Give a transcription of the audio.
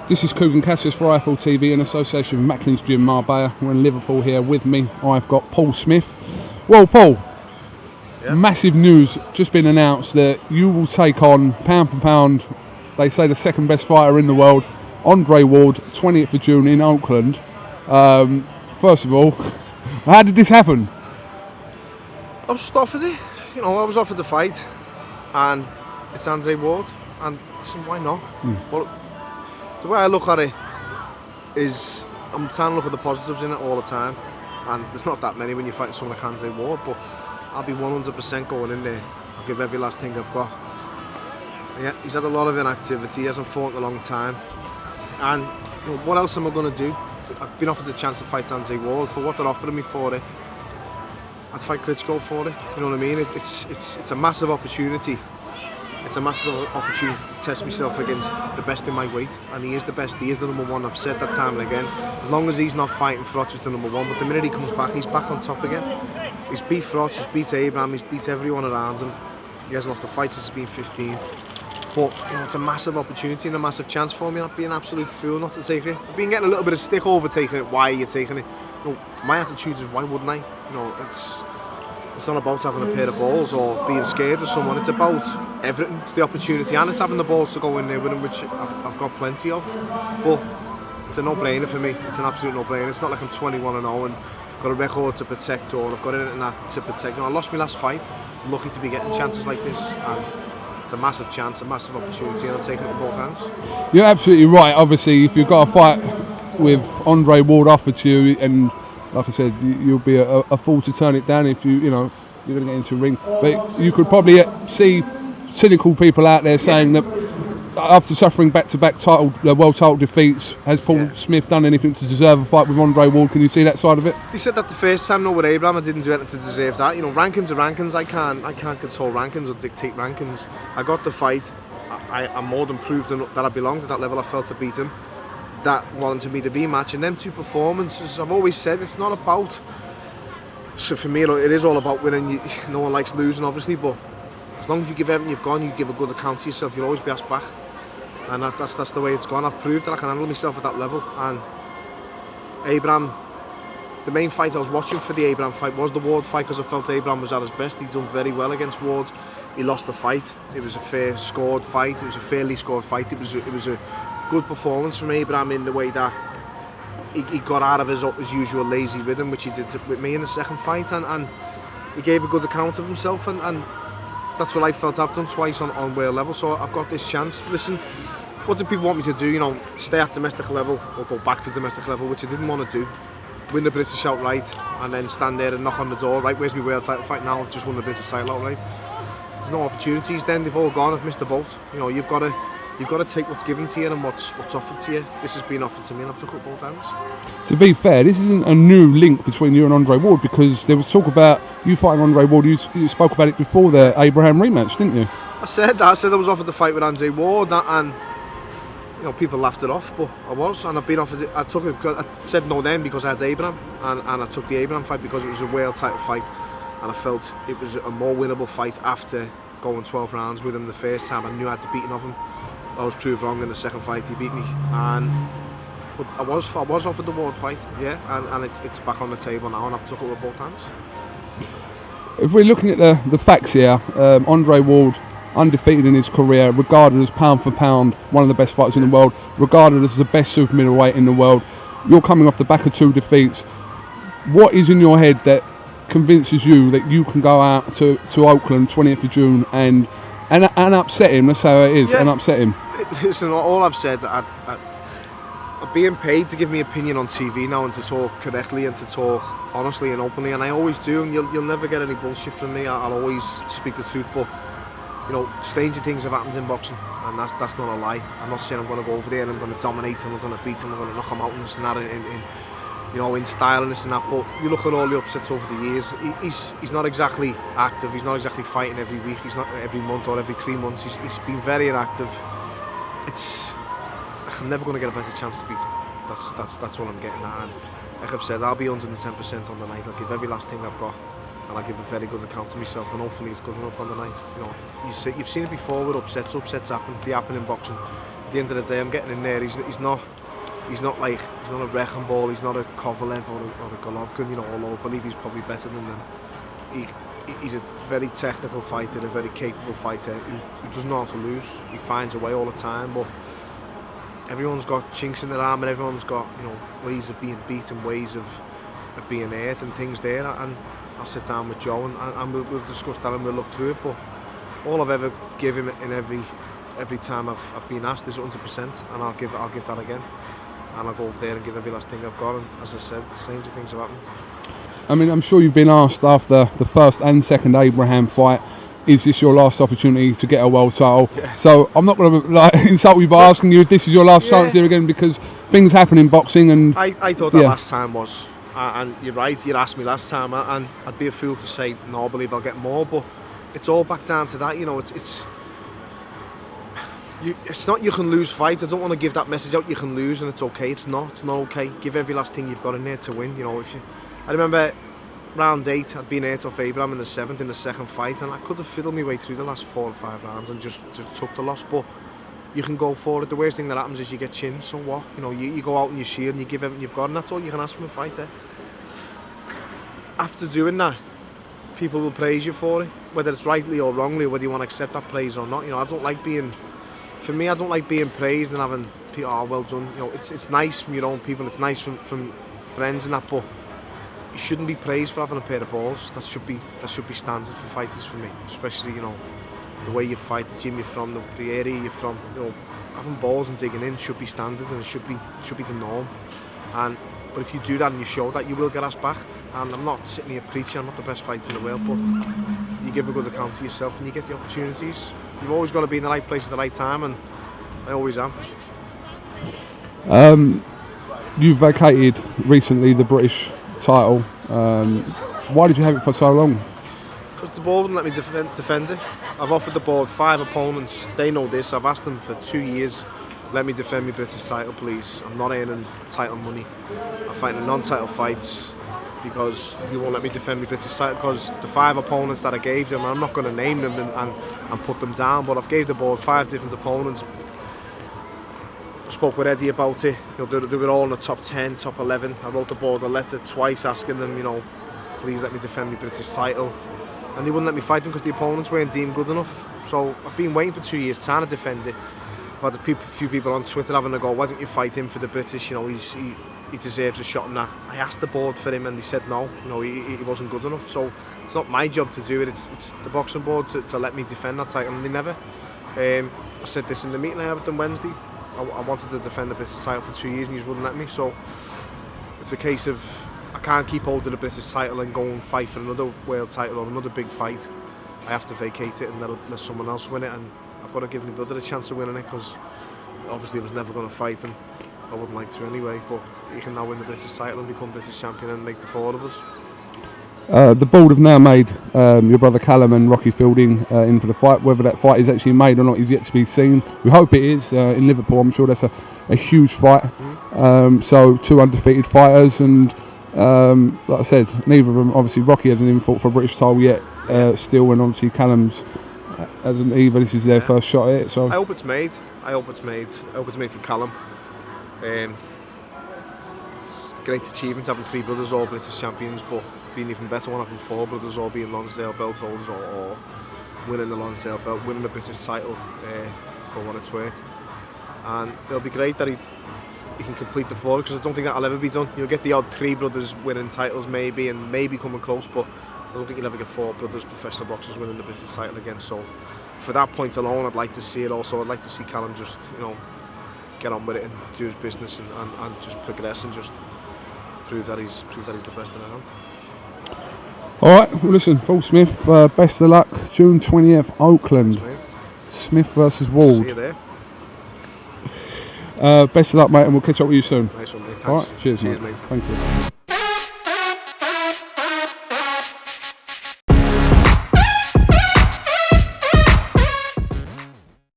This is Coogan Cassius for IFL TV in association with Macklin's Gym Marbella. We're in Liverpool here. With me, I've got Paul Smith. Well, Paul, massive news just been announced that you will take on, pound for pound, they say the second best fighter in the world, Andre Ward, 20th of June in Oakland. First of all, how did this happen? I was just offered it. I was offered the fight, and it's Andre Ward, and why not? Well, the way I look at it is I'm trying to look at the positives in it all the time, and there's not that many when you're fighting someone like Andre Ward, but I'll be 100% going in there. I'll give every last thing I've got. Yeah, he's had a lot of inactivity, he hasn't fought in a long time, and what else am I going to do? I've been offered a chance to fight Andre Ward. For what they're offering me for it, I'd fight Klitschko for it. You know what I mean? It's a massive opportunity. It's a massive opportunity to test myself against the best in my weight, and he is the best. He is the number one. I've said that time and again. As long as he's not fighting Froch as the number one, but the minute he comes back, he's back on top again. He's beat Froch, he's beat Abraham, he's beat everyone around him. He hasn't lost a fight since he's been 15. But it's a massive opportunity and a massive chance for me, and I'd be an absolute fool not to take it. I've been getting a little bit of stick over taking it. Why are you taking it? My attitude is, why wouldn't I? It's not about having a pair of balls or being scared of someone. It's about everything. It's the opportunity, and it's having the balls to go in there with him, which I've got plenty of. But it's a no-brainer for me. It's an absolute no-brainer. It's not like I'm 21-0 and got a record to protect, or I've got anything that to protect. I lost my last fight. I'm lucky to be getting chances like this, and it's a massive chance, a massive opportunity, and I'm taking it with both hands. You're absolutely right. Obviously, if you've got a fight with Andre Ward offered to you, and like I said, you'll be a fool to turn it down if you're going to get into a ring. But you could probably see cynical people out there saying that after suffering back-to-back world title defeats, has Paul Smith done anything to deserve a fight with Andre Ward? Can you see that side of it? They said that the first time, with Abraham, I didn't do anything to deserve that. Rankings are rankings. I can't control rankings or dictate rankings. I got the fight. I more than proved that I belonged at that level. I felt to beat him. That wanted me to rematch, and them two performances, I've always said, it's not about. So for me, it is all about winning. No one likes losing, obviously, but as long as you give everything you've got, you give a good account to yourself, you'll always be asked back. And that's the way it's gone. I've proved that I can handle myself at that level. And Abraham, the main fight I was watching for the Abraham fight was the Ward fight, because I felt Abraham was at his best. He'd done very well against Ward. He lost the fight. It was a fair scored fight. It was a fairly scored fight. It was a good performance from Abraham in the way that he got out of his usual lazy rhythm, which he did with me in the second fight, and he gave a good account of himself, and that's what I felt I've done twice on world level. So I've got this chance. Listen, what do people want me to do? Stay at domestic level or go back to domestic level, which I didn't want to do. Win the British outright and then stand there and knock on the door. Right, where's my world title fight now? I've just won the British title outright. There's no opportunities then. They've all gone. I've missed the boat. You've got to take what's given to you and what's offered to you. This has been offered to me, and I've took it both hands. To be fair, this isn't a new link between you and Andre Ward, because there was talk about you fighting Andre Ward. You spoke about it before the Abraham rematch, didn't you? I said that. I said I was offered to fight with Andre Ward, and people laughed it off, but I was, and I've been offered it. I took it because I said no then because I had Abraham, and I took the Abraham fight because it was a world title fight, and I felt it was a more winnable fight after going 12 rounds with him the first time. I knew I had the beating of him. I was proved wrong in the second fight. He beat me, but I was offered the Ward fight, and it's back on the table now, and I've took it with both hands. If we're looking at the facts here, Andre Ward undefeated in his career, regarded as pound for pound one of the best fighters in the world, regarded as the best super middleweight in the world. You're coming off the back of 2 defeats. What is in your head that convinces you that you can go out to Oakland 20th of June and upset him? That's how it is, and upset him. Listen, all I've said, I'm being paid to give me opinion on TV now, and to talk correctly and to talk honestly and openly, and I always do, and you'll never get any bullshit from me. I'll always speak the truth, but stranger things have happened in boxing, and that's not a lie. I'm not saying I'm going to go over there and I'm going to dominate him, I'm going to beat him, I'm going to knock him out and this and that in style and this and that, but you look at all the upsets over the years, he's not exactly active, he's not exactly fighting every week, he's not every month or every 3 months, he's been very inactive. I'm never going to get a better chance to beat him. That's what I'm getting at, and like I've said, I'll be 110% on the night. I'll give every last thing I've got, and I'll give a very good account to myself, and hopefully it's good enough on the night. You've seen it before with upsets happen, they happen in boxing. at the end of the day, I'm getting in there. He's not a wrecking ball. He's not a Kovalev or a Golovkin, you know. Although I believe he's probably better than them. He's a very technical fighter, a very capable fighter who doesn't know how to lose. He finds a way all the time, but everyone's got chinks in their arm, and everyone's got, you know, ways of being beat and ways of being hurt and things there. And I'll sit down with Joe and we'll discuss that and we'll look through it. But all I've ever given him in every time I've been asked is 100%, and I'll give that again. And I'll go over there and give every last thing I've got. And as I said, stranger things have happened. I mean, I'm sure you've been asked after the first and second Abraham fight, is this your last opportunity to get a world title? Yeah. So I'm not going to insult you by asking you if this is your last chance here again, because things happen in boxing. And I thought that last time was, and you're right, you asked me last time, and I'd be a fool to say, no, I believe I'll get more, but it's all back down to that, you know. It's not you can lose fights. I don't want to give that message out, you can lose and it's okay. It's not okay. Give every last thing you've got in there to win, you know. I remember round 8, I'd been hurt off Abraham in the 7th in the second fight, and I could have fiddled my way through the last 4 or 5 rounds and just took the loss. But you can go for it. The worst thing that happens is you get chinned, so what? You know, you go out and you shield and you give everything you've got, and that's all you can ask from a fighter. After doing that, people will praise you for it, whether it's rightly or wrongly, whether you want to accept that praise or not. You know, I don't like being praised and having people, oh, well done. You know, it's nice from your own people, it's nice from friends and that, but you shouldn't be praised for having a pair of balls. That should be standard for fighters for me, especially, you know, the way you fight, the gym you're from, the area you're from. You know, having balls and digging in should be standard, and it should be the norm. But if you do that and you show that, you will get asked back. And I'm not sitting here preaching, I'm not the best fighter in the world, but you give a good account to yourself and you get the opportunities. You've always got to be in the right place at the right time, and I always am. You've vacated recently the British title. Why did you have it for so long? Because the board wouldn't let me defend it. I've offered the board 5 opponents. They know this. I've asked them for 2 years, let me defend my British title, please. I'm not earning title money. I'm fighting non-title fights because you won't let me defend my British title, because the 5 opponents that I gave them, I'm not going to name them and put them down, but I've gave the board 5 different opponents. I spoke with Eddie about it. You know, they were all in the top 10, top 11. I wrote the board a letter twice asking them, you know, please let me defend my British title. And they wouldn't let me fight them because the opponents weren't deemed good enough. So I've been waiting for 2 years trying to defend it. I've had a few people on Twitter having a go, why don't you fight him for the British? You know, he deserves a shot in that. I asked the board for him and they said no, you know, he wasn't good enough. So it's not my job to do it, it's the boxing board to let me defend that title, and they never. I said this in the meeting I had with them Wednesday. I wanted to defend the British title for 2 years and you just wouldn't let me. So it's a case of, I can't keep holding the British title and go and fight for another world title or another big fight. I have to vacate it and let someone else win it, and I've got to give my brother a chance of winning it, because obviously I was never going to fight him. I wouldn't like to anyway, but he can now win the British title and become British champion and make the 4 of us. The board have now made your brother Callum and Rocky Fielding in for the fight. Whether that fight is actually made or not is yet to be seen. We hope it is in Liverpool. I'm sure that's a huge fight. So 2 undefeated fighters, and like I said, neither of them, obviously Rocky hasn't even fought for a British title yet still, and obviously Callum's hasn't either. This is their first shot at it. So I hope it's made. I hope it's made for Callum. It's a great achievement having 3 brothers all British champions, but being even better one having 4 brothers all being Lonsdale belt holders, or winning the Lonsdale belt, winning the British title for what it's worth. And it'll be great that he can complete the 4, because I don't think that'll ever be done. You'll get the odd 3 brothers winning titles maybe, and maybe coming close, but I don't think you'll ever get 4 brothers professional boxers winning the British title again. So for that point alone, I'd like to see it. Also, I'd like to see Callum just, you know, get on with it and do his business and just progress and just prove that he's the best in the hand. Alright, well listen, Paul Smith, best of luck, June 20th, Oakland. Thanks, Smith versus Ward. See you there. Best of luck, mate, and we'll catch up with you soon. Nice one, mate. Thanks. Alright, cheers, mate. Thank you.